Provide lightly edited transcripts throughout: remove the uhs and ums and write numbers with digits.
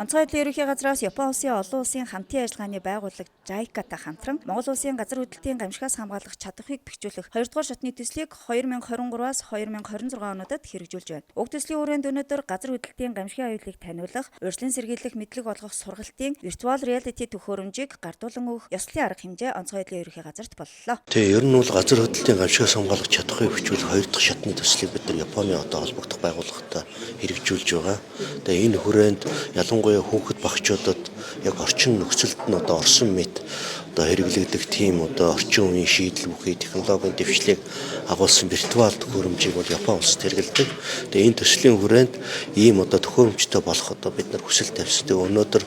Онцгой байдлын ерөнхий газраас Япон улсын олон улсын хамтын ажиллагааны байгууллага JICA-тай хамтран Монгол улсын газар хөдлөлтийн гамшигаас хамгаалах чадварыг бэхжүүлэх 2 дугаар шатны төслийг 2023-аас 2026 онуудад хэрэгжүүлж байна. Уг төслийн хүрээнд өнөөдөр газар хөдлөлтийн гамшигын аюулыг таниулах, урьдчилан сэргийлэх мэдлэг олгох сургалтын виртуал реалити төхөөрөмжийг гардуулан өгөх ёслолын арга хэмжээ онцгой байдлын ерөнхий газарт боллоо. Тэгээ ер нь бол газар хөдлөлтийн гамшигаас хамгаалах чадварыг бэхжүүлэх 2 дахь шатны төслийг бид нар Японы холбогдох байгууллагатай хэрэгжүүлж байгаа. Тэгээ энэ хүрээнд ялангуяа хүүхэд багчуудад яг орчин нөхцөлд нь орсон мэт хэрэглэгдэх тийм орчин үеийн шийдэл бүхий технологийн дэвшлиг агуулсан виртуал төхөөрөмжийг бол Япон улсад хэрэглэдэг. Тэгээ энэ төслийн хүрээнд ийм төхөөрөмжтэй болох бид нар хүсэл тавьсан. Тэгээ өнөөдөр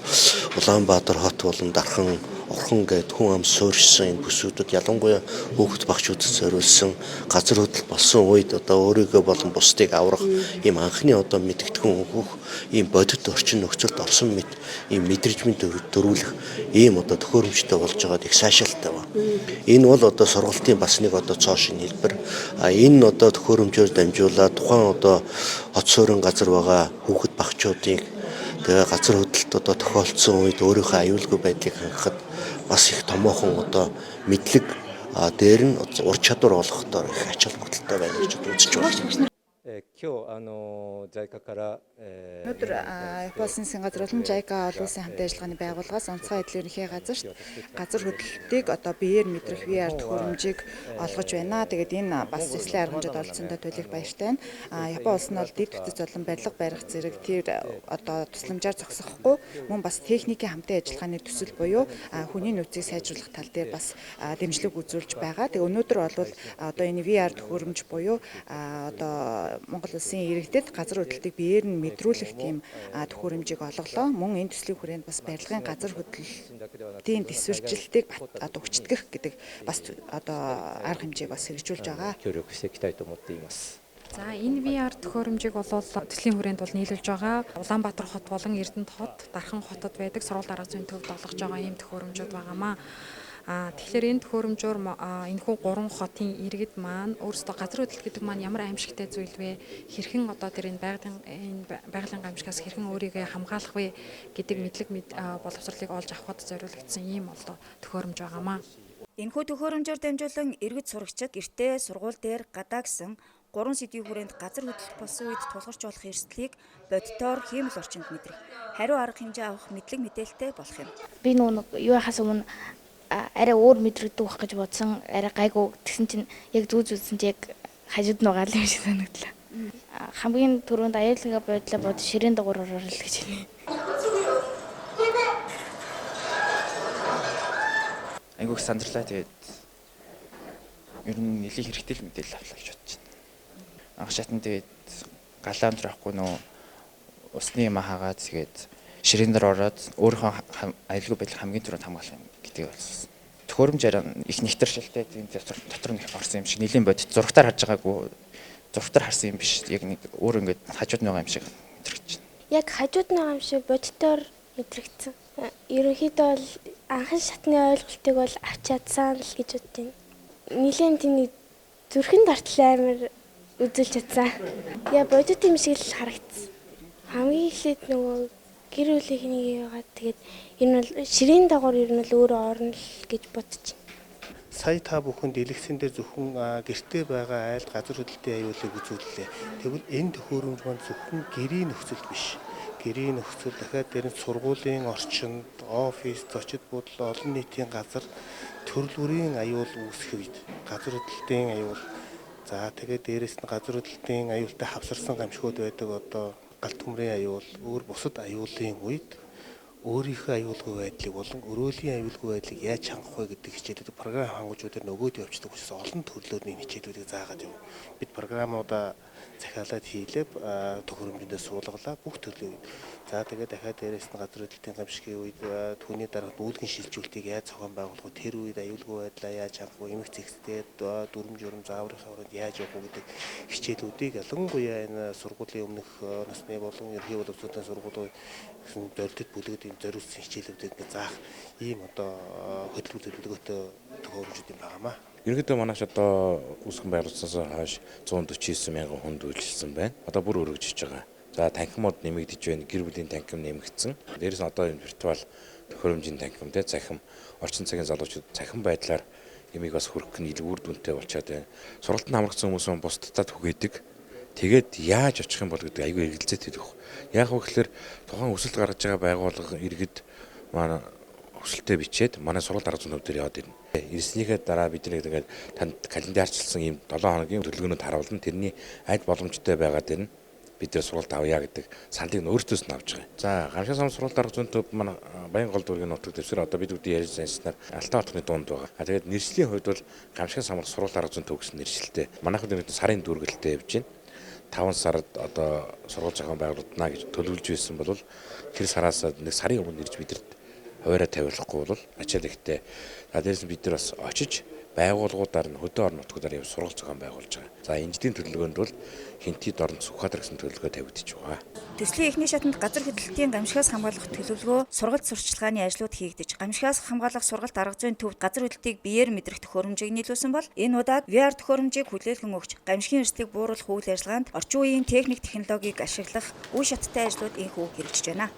Улаанбаатар хот болон Дархан Орхон гээд хүн ам суурьшсан энэ бүсүүдэд ялангуяа хүүхэд багчуудад зориулсан газар хөдлөл болсон үед өөрийгөө болон бусдыг аврах ийм анхны мэдгэдэгэн өгөх ийм бодит орчин нөхцөлд орсон мэт ийм мэдрэмжийн төрүүлэх ийм төхөөрөмжтэй болж байгаад их сайшаалтай байна. Энэ бол сургалтын бас нэг цоо шин хэлбэр. Энэ төхөөрөмжөөр дамжуулаад тухайн хот суурин газар байгаа хүүхэд багчуудыг тэгээ газар хөдлөлт тохиолдсон үед өөрийнхөө аюулгүй байдлыг хангахад бас их томоохон мэдлэг дээр нь ур чадвар олгохдоор их ач холбогдолтой байна гэж үзэж байна. Өнөөдөр Япон улсын газар болон JICA олон улсын хамтын ажиллагааны байгууллагаас онцгой байдлын ерөнхий газарт газар хөдлөлтийг биеэр мэдрэх VR төхөөрөмжийг олгож байна. Тэгээд энэ бас ёслолын арга хэмжээд олцсондоо төлөв баяртай байна. Япон улс нь бол дэд бүтц болон барилга барих зэрэг тэр тусламжаар зогсохгүй мөн бас техникийн хамтын ажиллагааны төсөл буюу хүний нөөцийг сайжруулах тал дээр бас дэмжлэг үзүүлж байгаа. Тэгээд өнөөдөр бол энэ VR төхөөрөмж буюу Монгол улсын иргэдэд газар хөдлөлтийг биеэр нь мэдрүүлэх тийм төхөөрөмжийг олголоо. Мөн энэ төслийн хүрээнд бас барилгын газар хөдлөлтийн дэвсвэржилтийг хүчтгэх гэдэг бас арга хэмжээг бас хэрэгжүүлж байгаа. За энэ VR төхөөрөмжийг бол төслийн хүрээнд нийлүүлж байгаа. Улаанбаатар хот болон Эрдэнэт хот, Дархан хотод байдаг сургууль арга зүйн төвд олгож байгаа ийм төхөөрөмжүүд байгаамаа. Тэгэхээр энэ төхөөрөмжөөр энэхүү 3 хотын иргэд маань өөрсдөө газар хөдлөлт гэдэг маань ямар аимшигтай зүйл вэ? Хэрхэн тэр энэ байгалийн гамшигаас хэрхэн өөрийгөө хамгаалах вэ гэдэг мэдлэг боловсролыг олж авахд зориулагдсан ийм төхөөрөмж байгаамаа. Энэхүү төхөөрөмжөөр дамжуулан иргэд сурагчид гэртээ сургууль дээр гадаа гэсэн 3 сэдвийн хүрээнд газар хөдлөлт болсон үед тулгарч болох эрсдлийг бодитоор хиймэл орчинд мэдрэх, хариу арга хэмжээ авах мэдлэг мэдээлэлтэй болох юм. Би юу хасаа өмнө арай өөр мэдрэгдэх байх гэж бодсон. Арай гайгүй тэгсэн чинь яг зүүн чинь яг хажууд нь байгаа юм шиг санагдлаа. Хамгийн түрүүнд аюулгүй байдлаа бод ширээн дагуур орол гэж байна. Айгуух сандралаа тэгээд ер нь нэлийн хэрэгтэй л мэдээлэл авлаа гэж бодож байна. Анх шатнд тэгээд галаамж авахгүй усны юм хаагаад тэгээд ширээн дээр ороод өөрийнхөө аюулгүй байдлыг хамгийн түрүүнд хамгаалах юм гэдгийг болсон. Төхөөрөмжээр их нэгтэршилтэй тийм дотор нь орсон юм шиг нэлийн бодит зурагтаар харж байгаагүй зурагтаар харсан юм биш. Яг нэг өөр ингээд хажууд нь байгаа юм шиг мэдрэгч байна. Яг хажууд нь байгаа юм шиг бодитоор мэдрэгдсэн. Ерөнхийдөө бол анхан шатны ойлголтыг бол авч чадсан л гэж боддیں۔ Нилийн тийм зүрхэнд артал амар үзүүлж чадсан. Яа бодит юм шиг л харагдсан. Хамгийн эхлээд гэр бүлийн хэнийг яагаад тэгээд энэ бол ширээн дагуур ер нь л өөрөө орно л гэж бодчих. Сая та бүхэн дэлгэцэн дээр зөвхөн гэртээ байгаа айлд газар хөдлөлтийн аюулыг үзүүллээ. Тэгвэл энэ төхөөрөмж маань зөвхөн гэрийн нөхцөл биш. Гэрийн нөхцөл дахиад дээр нь сургуулийн орчинд, офис, зочид буудлын олон нийтийн газар төрөлбөрийн аюул үүсэх үед газар хөдлөлтийн аюул тэгээд дээрэс нь газар хөдлөлтийн аюултай хавсарсан гамшигуд байдаг галт төмрийн аюул, өөр бусад аюулын үед өөрийнхөө аюулгүй байдлыг болон өрөөлийн аюулгүй байдлыг яаж хангах вэ гэдэг хичээлүүд програм хангуучуудаар нөгөөд явуулдаг учраас олон төрлөөний хичээлүүдийг заагаад явна. Бид програмуудаа захиалаад хийлээ төхөөрөмжөндөө суулгалаа бүх төрлийн үед. Тэгээд дахиад дээрээс нь газар хөдлөлтийн гамшигын үед түүний дараа нүүлгэн шилжүүлэлтийг яаж зохион байгуулах вэ? Тэр үед аюулгүй байдлаа яаж хангах вэ? Эмх зэгцтэй дүрм журм зааврын хавранд яаж явах вэ гэдэг хичээлүүдийг ялангуяа энэ сургуулийн өмнөх насны болон ерхий боловсролын сургуулиуд зорилтод бүлэгд ийм зориулсан хичээлүүдийг заах ийм хөтөлбөртэй төхөөрөмжүүд юм байнамаа. Ерөнхийдөө манайш үүсгэн байгуулснаас хойш 149 мянган хүнд үйлчилсэн байна. Бүр өргөжж байгаа. За танхимууд нэмэгдэж байна. Гэр бүлийн танхим нэмэгдсэн. Дээрээс нь одоо энэ виртуал төхөөрөмжийн танхим те цахим орчин цагийн залуучууд цахим байдлаар ямиг бас хөрөх нь илүү үр дүнтэй болчиход байна. Сургалтанд хамрагдсан хүмүүс нь бусдад түгээдэг. Тэгээд яаж очих юм бол гэдэг айгүй эргэлзээтэй байх. Яг вэ гэхээр тухайн өсөлт гаргаж байгаа байгууллага иргэд манай өсөлтөө бичээд манай сургалт арга зүйн төв дээр яваад ирнэ. Ирснийхээ дараа бид нэг ингээд танд календарчлсан ийм 7 хоногийн төлөвлөгөөнөд харуулна. Тэрний аль боломжтой байгаад ирнэ. Бид нэр сургалт авъя гэдэг саналыг өөртөөс нь авч байгаа. За гамшиг сам сургалт арга зүйн төв манай Баян гол дүүргийн нутаг дэвсгэр одоо бид бүгд ярьж санснаар Алтан хотны дунд байгаа. Тэгээд нэршлийн хувьд бол гамшиг самар сургалт арга зүйн төв гэсэн нэршилтэй. Манайх бид сарын дүүргэлтэй явж байна. 5 сард одоо сургууль зохион байгуулагдана гэж төлөвлөж байсан бол тэр сараас нэг сарын өмнө ирж бидэрт хуваараа тавиулахгүй бол ачаал ихтэй. За дээрээс бид нар бас очиж байгууллагуудаар нь хөдөө орон нутгуудаар явж сургууль зохион байгуулж байгаа. За энэжлийн төлөвлөгөөнд бол Хинтид орон Сүхбаатар гэсэн төлөвлөгөө тавигдчих байгаа. Төслийн эхний шатанд газар хөдлөлтийн гамшигаас хамгаалах төлөвлөгөө, сургалт сурчлагын ажлууд хийгдэж, гамшигаас хамгаалах сургалт арга зүйн төвд газар хөдлөлтийг биеэр мэдрэх төхөөрөмжийг нийлүүлсэн бол энэ удаад VR төхөөрөмжийг хүлээлгэн өгч, гамшигын эрсдлийг бууруулах үйл ажиллагаанд орчин үеийн техник технологиг ашиглах үе шаттай ажлууд энхүү хэрэгжиж байна.